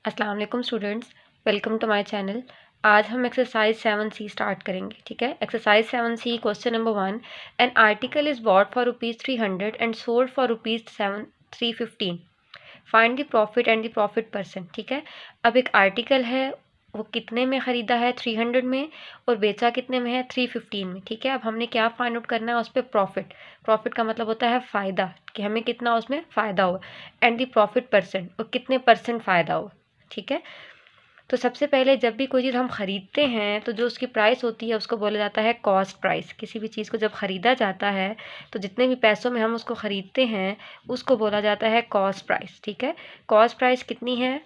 अस्सलाम वालेकुम students, welcome to my channel. आज हम एक्सरसाइज 7C स्टार्ट करेंगे। ठीक है, exercise 7C question number 1। An article is bought for ₹300 and sold for ₹315। Find the profit and the profit percent. ठीक है, अब एक आर्टिकल है, वो कितने में ख़रीदा है 300 में और बेचा कितने में है 315 में। ठीक है, अब हमने क्या फाइंड आउट करना है, उस पर प्रॉफिट। प्रॉफिट का मतलब होता है फ़ायदा, कि हमें कितना उसमें फ़ायदा हुआ, एंड द प्रॉफिट परसेंट, और कितने परसेंट फ़ायदा हुआ। ठीक है, तो सबसे पहले जब भी कोई चीज़ हम ख़रीदते हैं तो जो उसकी प्राइस होती है उसको बोला जाता है कॉस्ट प्राइस। किसी भी चीज़ को जब ख़रीदा जाता है तो जितने भी पैसों में हम उसको ख़रीदते हैं उसको बोला जाता है कॉस्ट प्राइस। ठीक है, कॉस्ट प्राइस कितनी है,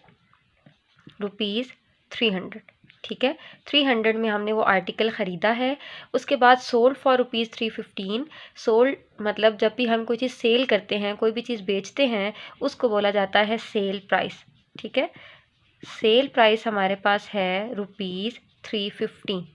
₹300। ठीक है, 300 में हमने वो आर्टिकल ख़रीदा है। उसके बाद सोल्ड फॉर ₹315। सोल्ड मतलब जब भी हम कोई चीज़ सेल करते हैं, कोई भी चीज़ बेचते हैं, उसको बोला जाता है सेल प्राइस। ठीक है, सेल प्राइस हमारे पास है ₹315।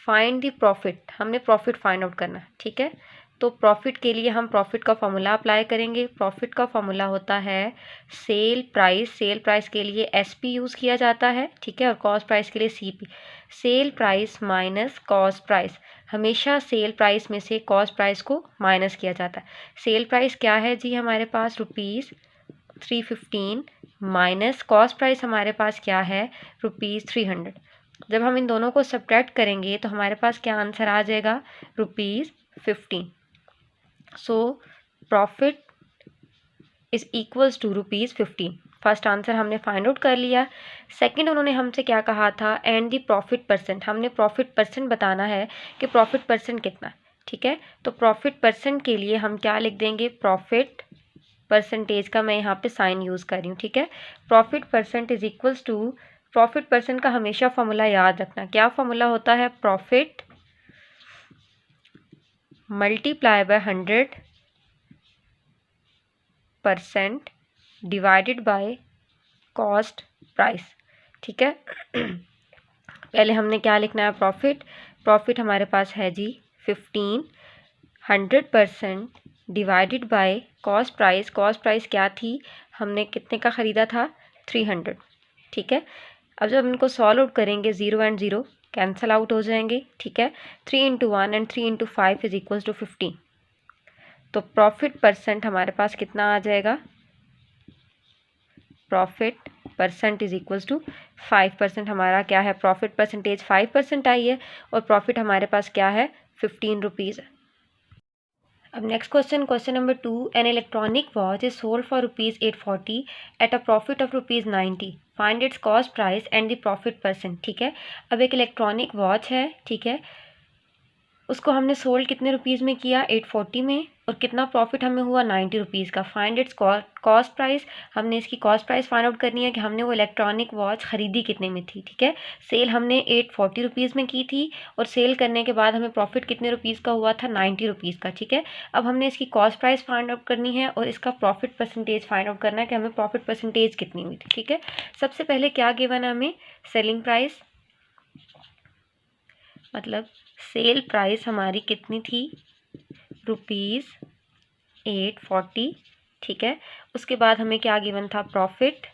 फाइंड द प्रॉफिट, हमने प्रॉफिट फाइंड आउट करना है। ठीक है, तो प्रॉफिट के लिए हम प्रॉफिट का फॉर्मूला अप्लाई करेंगे। प्रॉफिट का फॉर्मूला होता है सेल प्राइस। सेल प्राइस के लिए एसपी यूज़ किया जाता है। ठीक है, और कॉस्ट प्राइस के लिए CP. Sale price minus cost price, हमेशा सेल प्राइस में से कॉस्ट प्राइस को माइनस किया जाता है। सेल प्राइस क्या है जी, हमारे पास ₹315 माइनस कॉस्ट प्राइस हमारे पास क्या है, ₹300। जब हम इन दोनों को सब्ट्रैक्ट करेंगे तो हमारे पास क्या आंसर आ जाएगा, ₹15। So profit is equals to ₹15। First answer हमने फाइंड आउट कर लिया। सेकंड उन्होंने हमसे क्या कहा था, एंड दी प्रॉफिट परसेंट। हमने प्रॉफिट परसेंट बताना है कि प्रॉफिट परसेंट कितना है। ठीक है, तो प्रॉफिट परसेंट के लिए हम क्या लिख देंगे, प्रॉफिट परसेंटेज का मैं यहाँ पे साइन यूज़ कर रही हूँ। ठीक है, profit percent is equals to, profit percent का हमेशा फॉर्मूला याद रखना। क्या फॉर्मूला होता है, profit multiply by 100% divided by cost price. ठीक है, पहले हमने क्या लिखना है, प्रॉफिट। प्रॉफिट हमारे पास है जी 15, 100% divided by cost price. Cost price क्या थी, हमने कितने का ख़रीदा था, 300। ठीक है, अब जब इनको सॉल्व आउट करेंगे 0 एंड 0 कैंसिल आउट हो जाएंगे। ठीक है, 3 into 1 and 3 into 5 is equals to 15। तो प्रॉफिट परसेंट हमारे पास कितना आ जाएगा, profit percent is equals to 5%। हमारा क्या है, प्रॉफिट परसेंटेज 5% आई है और प्रॉफिट हमारे पास क्या है, ₹15 है। अब next question, question number 2। An electronic watch is sold for ₹840 at a profit of ₹90। Find its cost price and the profit percent. ठीक है, अब एक इलेक्ट्रॉनिक वॉच है। ठीक है, उसको हमने सोल्ड कितने रुपीज़ में किया, 840 में, और कितना प्रॉफिट हमें हुआ, ₹90 का। फाइंड इट्स कॉस्ट प्राइस, हमने इसकी कॉस्ट प्राइस फाइंड आउट करनी है कि हमने वो इलेक्ट्रॉनिक वॉच ख़रीदी कितने में थी। ठीक है, सेल हमने 840 रुपीज़ में की थी और सेल करने के बाद हमें प्रॉफिट कितने रुपीज़ का हुआ था, ₹90 का। ठीक है, अब हमने इसकी कॉस्ट प्राइस फाइंड आउट करनी है और इसका प्रॉफिट परसेंटेज फाइंड आउट करना है कि हमें प्रॉफिट परसेंटेज कितनी हुई थी। ठीक है, सबसे पहले क्या गिवन है हमें, सेलिंग प्राइस, मतलब सेल प्राइस हमारी कितनी थी, ₹840। ठीक है, उसके बाद हमें क्या गिवन था, profit.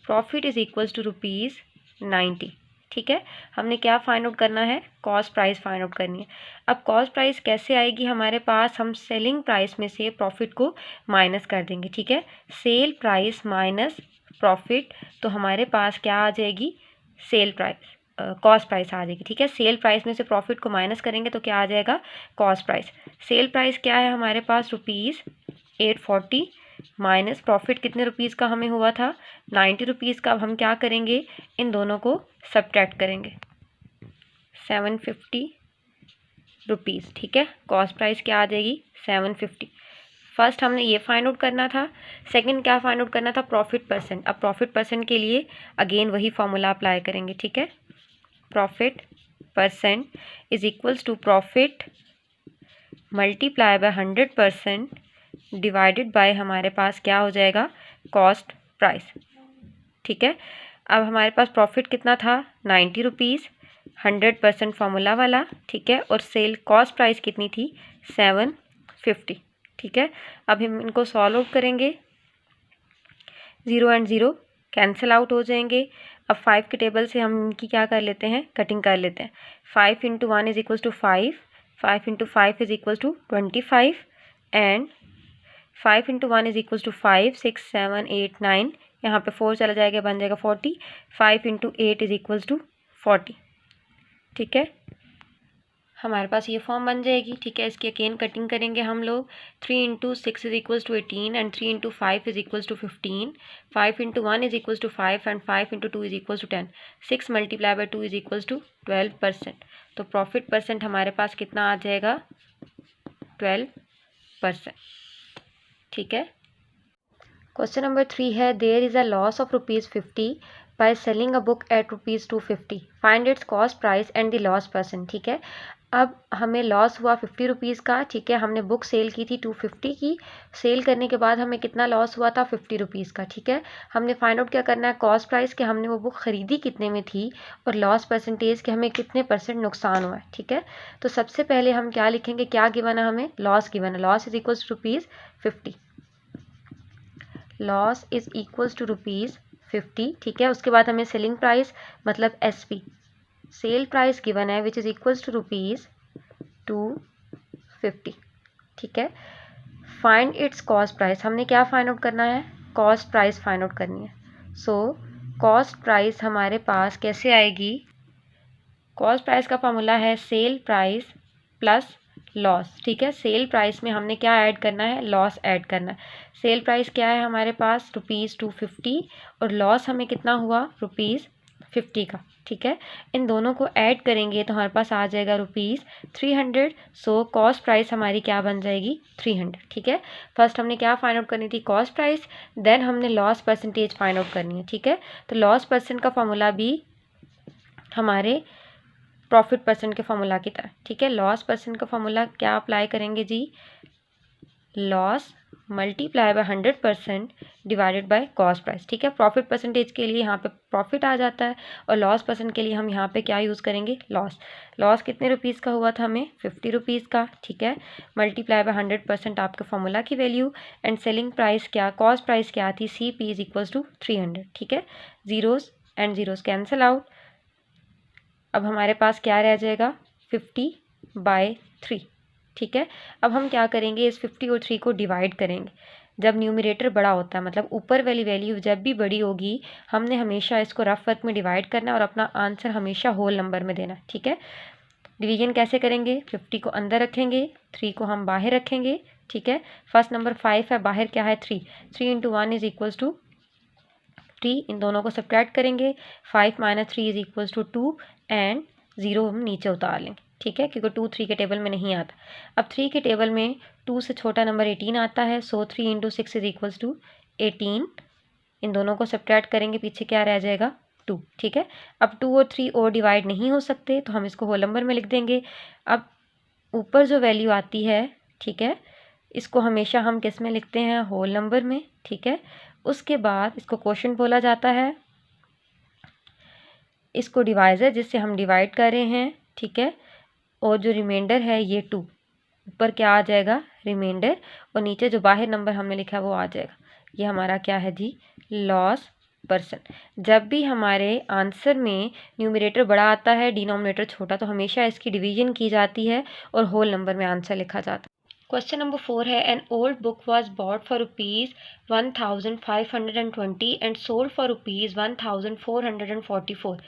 Profit is equals to ₹90। ठीक है, हमने क्या फाइंड आउट करना है, कॉस्ट प्राइस फाइंड आउट करनी है। अब कॉस्ट प्राइस कैसे आएगी हमारे पास, हम सेलिंग प्राइस में से प्रॉफिट को माइनस कर देंगे। ठीक है, सेल प्राइस माइनस प्रॉफिट, तो हमारे पास क्या आ जाएगी, सेल प्राइस, कॉस्ट प्राइस आ जाएगी। ठीक है, सेल प्राइस में से प्रॉफिट को माइनस करेंगे तो क्या आ जाएगा, कॉस्ट प्राइस। सेल प्राइस क्या है हमारे पास, ₹840 माइनस प्रॉफिट कितने रुपीज़ का हमें हुआ था, ₹90 का। अब हम क्या करेंगे, इन दोनों को सब्ट्रैक्ट करेंगे, ₹750। ठीक है, कॉस्ट प्राइस क्या आ जाएगी, 750। फर्स्ट हमने ये फाइंड आउट करना था, सेकंड क्या फाइंड आउट करना था, प्रॉफिट परसेंट। अब प्रॉफिट परसेंट के लिए अगेन वही फॉर्मूला अप्लाई करेंगे। ठीक है, profit percent is equals to profit multiply by 100% divided by हमारे पास क्या हो जाएगा, कॉस्ट प्राइस। ठीक है, अब हमारे पास प्रॉफिट कितना था, ₹90, 100% फार्मूला वाला। ठीक है, और सेल कॉस्ट प्राइस कितनी थी, 750। ठीक है, अब हम इनको सॉल्व आउट करेंगे, 0 एंड 0 कैंसिल आउट हो जाएंगे। अब 5 के टेबल से हम इनकी क्या कर लेते हैं, कटिंग कर लेते हैं। 5 × 1 is equals to 5, 5 × 5 is equals to 25 and 5 × 1 is equals to 5, 6, 7, 8, 9, यहाँ पे 4 चला जाएगा, बन जाएगा 40। 5 × 8 इज इक्वल्स टू 40। ठीक है, हमारे पास ये फॉर्म बन जाएगी। ठीक है, इसकी अगेन कटिंग करेंगे हम लोग। 3 × 6 is equals to 18 and 3 × 5 is equals to 15। 5 × 1 is equals to 5 and 5 × 2 is equals to 10। 6 multiply by 2 is equals to 12%। तो प्रॉफिट परसेंट हमारे पास कितना आ जाएगा, 12%। ठीक है, क्वेश्चन नंबर 3 है, there is a loss of ₹50 by selling a book at ₹250। Find its cost price and the loss percent. ठीक है, अब हमें लॉस हुआ ₹50 का। ठीक है, हमने बुक सेल की थी 250 की, सेल करने के बाद हमें कितना लॉस हुआ था, ₹50 का। ठीक है, हमने फाइंड आउट क्या करना है, कॉस्ट प्राइस कि हमने वो बुक खरीदी कितने में थी, और लॉस परसेंटेज कि हमें कितने % नुकसान हुआ है। ठीक है, तो सबसे पहले हम क्या लिखेंगे, क्या गिवन है हमें, लॉस गिवन है। Loss is equals to ₹50, loss is equals to ₹50। ठीक है, उसके बाद हमें सेलिंग प्राइस मतलब SP, सेल प्राइस गिवन है विच इज इक्वल्स टू ₹250। ठीक है, फाइंड इट्स कॉस्ट प्राइस, हमने क्या फाइंड आउट करना है, कॉस्ट प्राइस फाइंड आउट करनी है। सो कॉस्ट प्राइस हमारे पास कैसे आएगी, कॉस्ट प्राइस का फॉर्मूला है सेल प्राइस प्लस लॉस। ठीक है, सेल प्राइस में हमने क्या ऐड करना है, लॉस ऐड करना है। सेल प्राइस क्या है हमारे पास, ₹250 और लॉस हमें कितना हुआ, ₹50 का। ठीक है, इन दोनों को ऐड करेंगे तो हमारे पास आ जाएगा ₹300। सो कॉस्ट प्राइस हमारी क्या बन जाएगी, 300। ठीक है, फर्स्ट हमने क्या फाइंड आउट करनी थी, कॉस्ट प्राइस, देन हमने लॉस परसेंटेज फाइंड आउट करनी है। ठीक है, तो लॉस परसेंट का फॉर्मूला भी हमारे प्रॉफिट परसेंट के फॉर्मूला की तरह। ठीक है, लॉस परसेंट का फॉर्मूला क्या अप्लाई करेंगे जी, loss multiply by 100% divided by cost price. ठीक है, प्रॉफिट परसेंटेज के लिए यहाँ पे प्रॉफिट आ जाता है और लॉस परसेंट के लिए हम यहाँ पे क्या यूज़ करेंगे, लॉस। लॉस कितने रुपीज़ का हुआ था हमें, ₹50 का। ठीक है, मल्टीप्लाई बाय 100% आपके फॉर्मूला की वैल्यू, एंड सेलिंग प्राइस क्या, कॉस्ट प्राइस क्या थी, CP इज इक्वल्स टू 300। ठीक है, zeros and zeros cancel out. अब हमारे पास क्या रह जाएगा, 50/3। ठीक है, अब हम क्या करेंगे, इस 50 और 3 को डिवाइड करेंगे। जब न्यूमरेटर बड़ा होता है, मतलब ऊपर वाली वैल्यू जब भी बड़ी होगी, हमने हमेशा इसको रफ वर्क में डिवाइड करना है और अपना आंसर हमेशा होल नंबर में देना है। ठीक है, डिवीजन कैसे करेंगे, 50 को अंदर रखेंगे, 3 को हम बाहर रखेंगे। ठीक है, फर्स्ट नंबर 5 है, बाहर क्या है 3, 3 × 1 इज इक्वल्स टू 3, इन दोनों को सब्ट्रैक्ट करेंगे। 5 - 3 इज इक्वल्स टू 2 एंड 0 हम नीचे उतार लेंगे। ठीक है, क्योंकि 2 3 के टेबल में नहीं आता। अब 3 के टेबल में 2 से छोटा नंबर 18 आता है। सो 3 × 6 इज इक्वल्स टू 18, इन दोनों को सब्ट्रैक्ट करेंगे, पीछे क्या रह जाएगा, 2। ठीक है, अब 2 और 3 और डिवाइड नहीं हो सकते तो हम इसको होल नंबर में लिख देंगे। अब ऊपर जो वैल्यू आती है, ठीक है, इसको हमेशा हम किस में लिखते हैं, होल नंबर में। ठीक है, उसके बाद इसको क्वोशंट बोला जाता है, इसको डिवाइज़र जिससे हम डिवाइड कर रहे हैं। ठीक है, और जो रिमाइंडर है ये 2, ऊपर क्या आ जाएगा, रिमाइंडर, और नीचे जो बाहर नंबर हमने लिखा है वो आ जाएगा। ये हमारा क्या है जी, लॉस परसेंट। जब भी हमारे आंसर में न्यूमरेटर बड़ा आता है, डिनोमिनेटर छोटा, तो हमेशा इसकी डिवीजन की जाती है और होल नंबर में आंसर लिखा जाता है। क्वेश्चन नंबर 4 है, an old book was bought for ₹1,520 and sold for ₹1,444।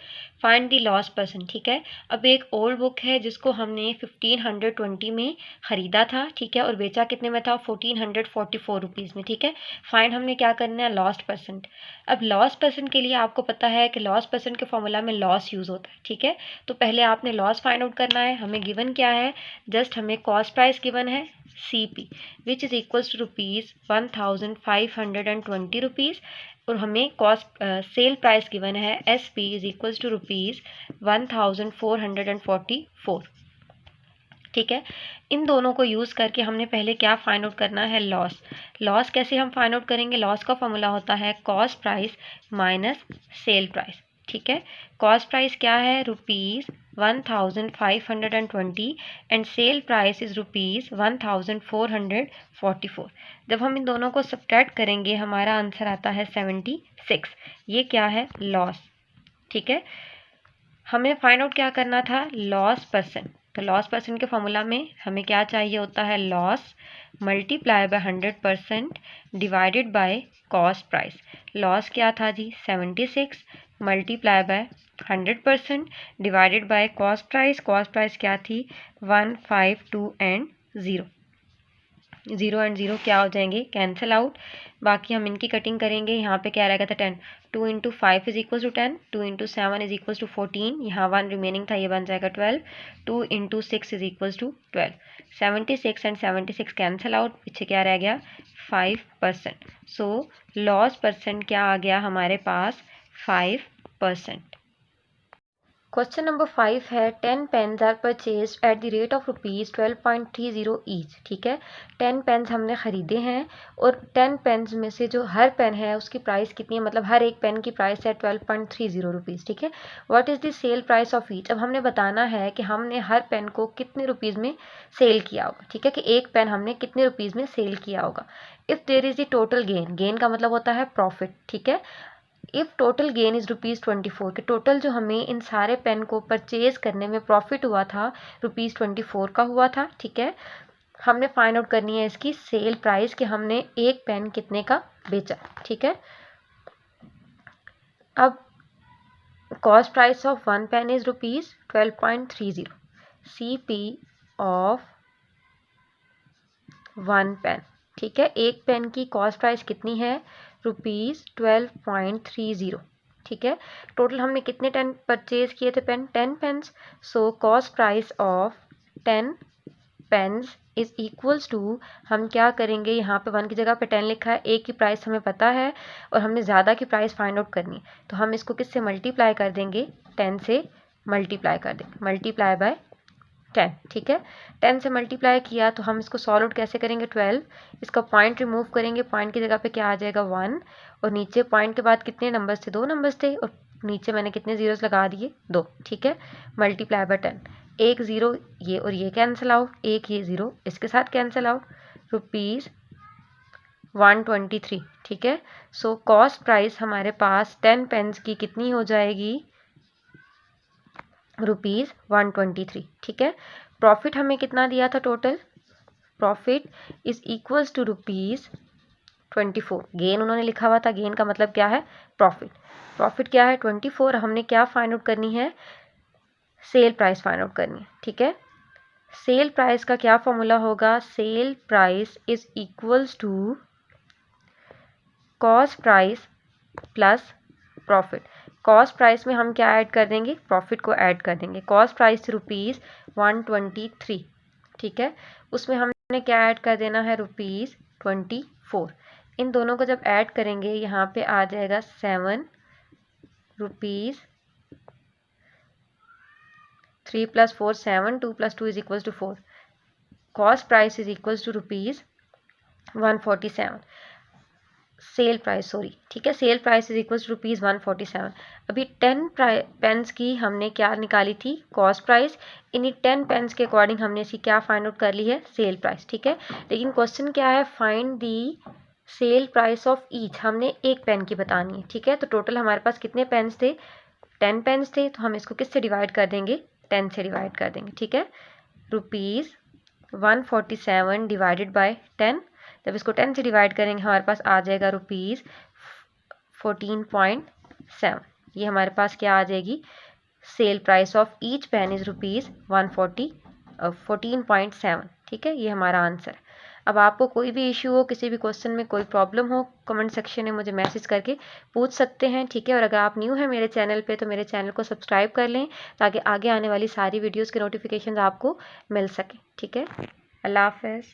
Find the loss percent. ठीक है, अब एक ओल्ड बुक है जिसको हमने 1520 में ख़रीदा था। ठीक है, और बेचा कितने में था, ₹1444 में। ठीक है, फाइंड हमने क्या करना है, लॉस परसेंट। अब लॉस परसेंट के लिए आपको पता है कि लॉस परसेंट के फॉर्मूला में लॉस यूज़ होता है। ठीक है, तो पहले आपने लॉस फाइंड आउट करना है। हमें गिवन क्या है, जस्ट हमें कॉस्ट प्राइस गिवन है CP which is equals to ₹1,520 और हमें कॉस्ट सेल प्राइस गिवन है SP इज इक्वल्स टू ₹1,444। ठीक है, इन दोनों को यूज़ करके हमने पहले क्या फाइंड आउट करना है, लॉस। लॉस कैसे हम फाइंड आउट करेंगे, लॉस का फॉर्मूला होता है cost price minus sale price. ठीक है। कॉस्ट प्राइस क्या है ₹1520 एंड सेल प्राइस इज़ ₹1444। जब हम इन दोनों को सब्ट्रैक्ट करेंगे हमारा आंसर आता है 76। ये क्या है? लॉस। ठीक है, हमें फाइंड आउट क्या करना था? Loss percent. तो लॉस परसेंट के फॉर्मूला में हमें क्या चाहिए होता है? Loss multiply by 100% divided by cost price. Loss क्या था जी? 76 multiply by 100% divided by cost price. Cost price क्या थी? 152 एंड 0। 0 एंड 0 क्या हो जाएंगे? Cancel out. बाकी हम इनकी कटिंग करेंगे। यहाँ पे क्या रहेगा था? 10। 2 into 5 is equal to 10। 2 into 7 is equal to 14। यहाँ 1 रिमेनिंग था, ये बन जाएगा 12। 2 into 6 is equal to 12। 76 and 76 cancel out. पीछे क्या रह गया? 5%। सो लॉस परसेंट क्या आ गया हमारे पास? 5%। क्वेश्चन नंबर 5 है 10 pens are purchase at the rate of ₹12.30 each. ठीक है, 10 पेन्स हमने ख़रीदे हैं और 10 पेन्स में से जो हर पेन है उसकी प्राइस कितनी है, मतलब हर एक पेन की प्राइस है 12.30 रुपीज़। ठीक है, what is the cell price of each. अब हमने बताना है कि हमने हर पेन को कितने रुपीज़ में सेल किया होगा। ठीक है, कि एक पेन हमने कितने रुपीज़ में सेल किया होगा। If there is the total gain, gain का मतलब होता है प्रॉफिट। ठीक है, इफ़ टोटल गेन इज़ ₹24 के टोटल जो हमें इन सारे पेन को परचेज करने में प्रॉफिट हुआ था ₹24 का हुआ था। ठीक है, हमने फाइंड आउट करनी है इसकी सेल प्राइस कि हमने एक पेन कितने का बेचा। ठीक है, अब cost price of one pen is ₹12.30। CP of one pen. ठीक है, एक पेन की कॉस्ट प्राइस कितनी है? ₹12.30। ठीक है, टोटल हमने कितने 10 परचेज किए थे pen? 10 pens. So cost price of 10 pens is equals to, हम क्या करेंगे, यहाँ पे 1 की जगह पे 10 लिखा है, एक की प्राइस हमें पता है और हमने ज़्यादा की प्राइस फाइंड आउट करनी है, तो हम इसको किससे मल्टीप्लाई कर देंगे? 10 से मल्टीप्लाई कर देंगे, मल्टीप्लाई बाय 10। ठीक है, 10 से मल्टीप्लाई किया तो हम इसको सॉल्व आउट कैसे करेंगे? 12। इसका पॉइंट रिमूव करेंगे, पॉइंट की जगह पे क्या आ जाएगा? 1। और नीचे पॉइंट के बाद कितने नंबर्स थे? 2 नंबर्स थे और नीचे मैंने कितने जीरोस लगा दिए? 2। ठीक है, मल्टीप्लाई बाय 10। एक ज़ीरो ये और ये कैंसिल आउट, एक ये ज़ीरो इसके साथ कैंसिल आउट, ₹123। ठीक है, सो कॉस्ट प्राइस हमारे पास 10 पेन्स की कितनी हो जाएगी? ₹123। ठीक है, प्रॉफिट हमें कितना दिया था total? Profit is equals to ₹24। Gain उन्होंने लिखा हुआ था, गेन का मतलब क्या है? प्रॉफिट। प्रॉफिट क्या है? 24। हमने क्या फाइंड आउट करनी है? सेल प्राइस फाइंड आउट करनी है। ठीक है, सेल प्राइस का क्या फॉर्मूला होगा? Sale price is equals to cost price plus profit. Cost price में हम क्या ऐड कर देंगे? प्रॉफिट को ऐड कर देंगे। Cost price ₹123। ठीक है, उसमें हमने क्या ऐड कर देना है? ₹24। इन दोनों को जब ऐड करेंगे यहाँ पे आ जाएगा 7 rupees. 3 + 4 7, 2 + 2 is equals to 4। Cost price is equals to ₹147। Sale price sorry. ठीक है, sale price is equals to ₹147। अभी 10 पेन्स की हमने क्या निकाली थी? Cost price. इन्हीं 10 पेन्स के अकॉर्डिंग हमने इसकी क्या फाइंड आउट कर ली है? Sale price. ठीक है, लेकिन क्वेश्चन क्या है? Find the cell price of each. हमने एक पेन की बतानी है। ठीक है, तो टोटल हमारे पास कितने पेन्स थे? 10 पेन्स थे, तो हम इसको किससे डिवाइड कर देंगे? 10 से डिवाइड कर देंगे। ठीक है, ₹147 डिवाइडेड बाय 10। जब इसको 10 से डिवाइड करेंगे हमारे पास आ जाएगा ₹14.7। ये हमारे पास क्या आ जाएगी? Sale price of each pen is ₹14.7। ठीक है, ये हमारा आंसर। अब आपको कोई भी इशू हो, किसी भी क्वेश्चन में कोई प्रॉब्लम हो, कमेंट सेक्शन में मुझे मैसेज करके पूछ सकते हैं। ठीक है, और अगर आप न्यू हैं मेरे चैनल पे तो मेरे चैनल को सब्सक्राइब कर लें ताकि आगे आने वाली सारी वीडियोस के नोटिफिकेशन आपको मिल सके। ठीक है, अल्लाह हाफ़िज़।